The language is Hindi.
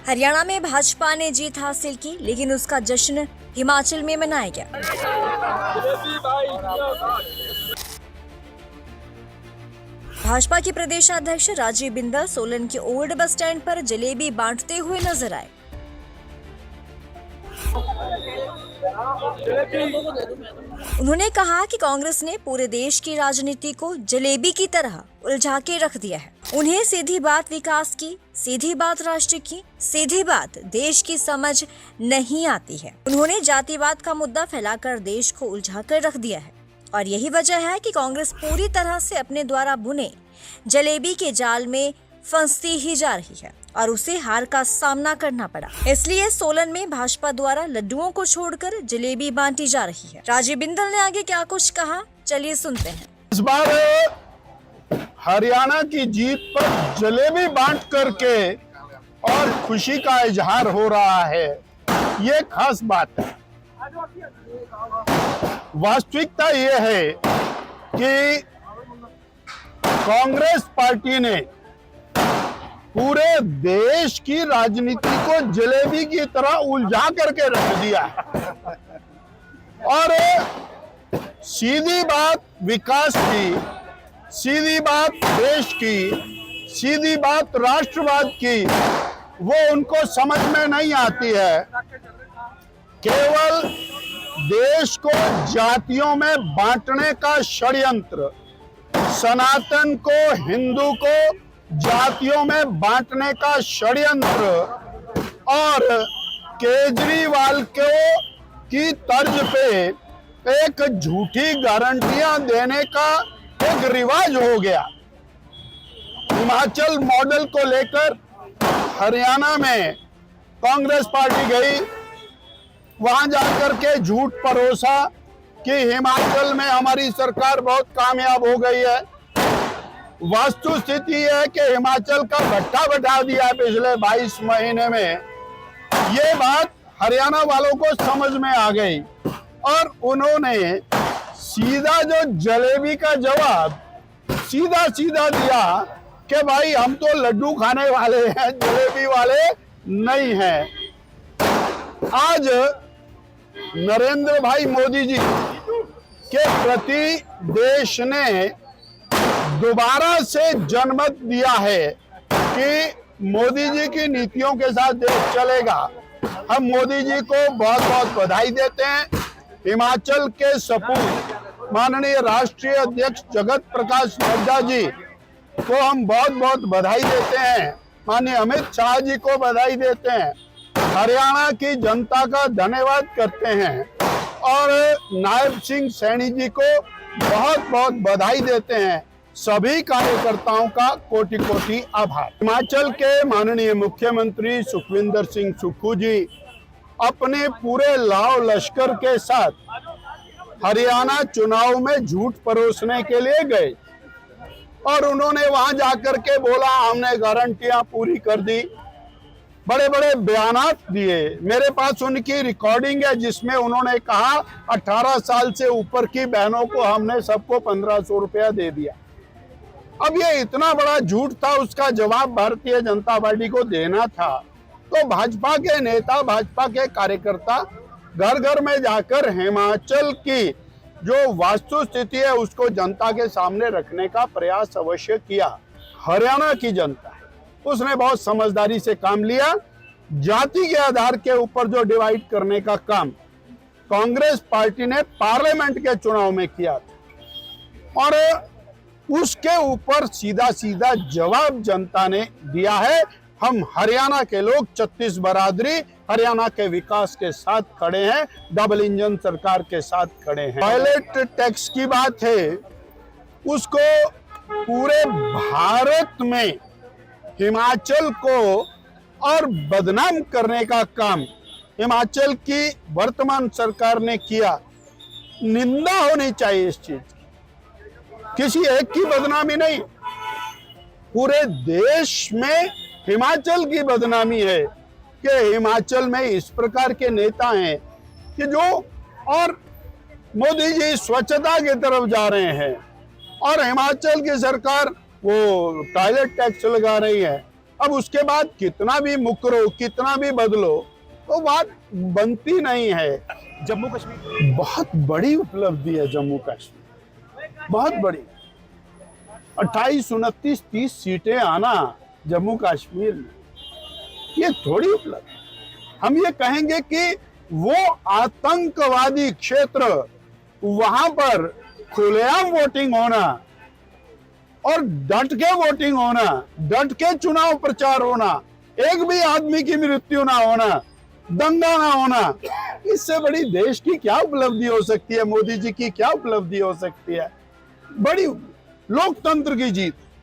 हरियाणा में भाजपा ने जीत हासिल की, लेकिन उसका जश्न हिमाचल में मनाया गया। भाजपा के प्रदेशाध्यक्ष राजीव बिंदल सोलन के ओल्ड बस स्टैंड पर जलेबी बांटते हुए नजर आए। उन्होंने कहा कि कांग्रेस ने पूरे देश की राजनीति को जलेबी की तरह उलझा के रख दिया है। उन्हें सीधी बात विकास की, सीधी बात राष्ट्र की, सीधी बात देश की समझ नहीं आती है। उन्होंने जातिवाद का मुद्दा फैलाकर देश को उलझा कर रख दिया है और यही वजह है कि कांग्रेस पूरी तरह से अपने द्वारा बुने जलेबी के जाल में फंसती ही जा रही है और उसे हार का सामना करना पड़ा। इसलिए सोलन में भाजपा द्वारा लड्डुओं को छोड़कर जलेबी बांटी जा रही है। राजीव बिंदल ने आगे क्या कुछ कहा, चलिए सुनते हैं। इस बार हरियाणा की जीत पर जलेबी बांट करके और खुशी का इजहार हो रहा है, ये खास बात है। वास्तविकता ये है कि कांग्रेस पार्टी ने पूरे देश की राजनीति को जलेबी की तरह उलझा करके रख दिया है और सीधी बात विकास की, सीधी बात देश की, सीधी बात राष्ट्रवाद की वो उनको समझ में नहीं आती है। केवल देश को जातियों में बांटने का षड्यंत्र, सनातन को, हिंदू को जातियों में बांटने का षड्यंत्र और केजरीवाल को की तर्ज पे एक झूठी गारंटियां देने का एक रिवाज हो गया। हिमाचल मॉडल को लेकर हरियाणा में कांग्रेस पार्टी गई, वहां जाकर के झूठ परोसा कि हिमाचल में हमारी सरकार बहुत कामयाब हो गई है। वास्तु स्थिति है कि हिमाचल का भट्टा बैठा दिया पिछले 22 महीने में। ये बात हरियाणा वालों को समझ में आ गई और उन्होंने सीधा जो जलेबी का जवाब सीधा सीधा दिया कि भाई हम तो लड्डू खाने वाले हैं, जलेबी वाले नहीं हैं। आज नरेंद्र भाई मोदी जी के प्रति देश ने दोबारा से जनमत दिया है कि मोदी जी की नीतियों के साथ देश चलेगा। हम मोदी जी को बहुत बहुत बधाई देते हैं। हिमाचल के सपूत माननीय राष्ट्रीय अध्यक्ष जगत प्रकाश नड्डा जी को हम बहुत बहुत बधाई देते हैं। माननीय अमित शाह जी को बधाई देते हैं। हरियाणा की जनता का धन्यवाद करते हैं और नायब सिंह सैनी जी को बहुत बहुत बधाई देते हैं। सभी कार्यकर्ताओं का कोटि कोटि आभार। हिमाचल के माननीय मुख्यमंत्री सुखविंदर सिंह सुक्खू जी अपने पूरे लाव लश्कर के साथ हरियाणा चुनाव में झूठ परोसने के लिए गए और उन्होंने वहां जाकर के बोला हमने गारंटियां पूरी कर दी, बड़े बड़े बयानात दिए। मेरे पास उनकी रिकॉर्डिंग है जिसमें उन्होंने कहा 18 साल से ऊपर की बहनों को हमने सबको 1500 रुपया दे दिया। अब ये इतना बड़ा झूठ था, उसका जवाब भारतीय जनता पार्टी को देना था। तो भाजपा के नेता, भाजपा के कार्यकर्ता घर घर में जाकर हिमाचल की जो वास्तु स्थिति है उसको जनता के सामने रखने का प्रयास अवश्य किया। हरियाणा की जनता है, उसने बहुत समझदारी से काम लिया। जाति के आधार के ऊपर जो डिवाइड करने का काम कांग्रेस पार्टी ने पार्लियामेंट के चुनाव में किया था और उसके ऊपर सीधा सीधा जवाब जनता ने दिया है। हम हरियाणा के लोग 36 बरादरी हरियाणा के विकास के साथ खड़े हैं, डबल इंजन सरकार के साथ खड़े हैं। टॉयलेट टैक्स की बात है, उसको पूरे भारत में हिमाचल को और बदनाम करने का काम हिमाचल की वर्तमान सरकार ने किया। निंदा होनी चाहिए इस चीज की, किसी एक की बदनामी नहीं, पूरे देश में हिमाचल की बदनामी है कि हिमाचल में इस प्रकार के नेता हैं कि जो, और मोदी जी स्वच्छता की तरफ जा रहे हैं, और हिमाचल की सरकार वो टॉयलेट टैक्स लगा रही है। अब उसके बाद कितना भी मुकरो, कितना भी बदलो, तो बात बनती नहीं है। जम्मू कश्मीर बहुत बड़ी उपलब्धि है जम्मू कश्मीर, बहुत बड़ी। 28, 29, 30 सीटें आना जम्मू कश्मीर में, ये थोड़ी उपलब्धि। हम ये कहेंगे कि वो आतंकवादी क्षेत्र, वहां पर खुलेआम वोटिंग होना और डट के वोटिंग होना, डट के चुनाव प्रचार होना, एक भी आदमी की मृत्यु ना होना, दंगा ना होना, इससे बड़ी देश की क्या उपलब्धि हो सकती है? मोदी जी की क्या उपलब्धि हो सकती है? बड़ी लोकतंत्र की जीत।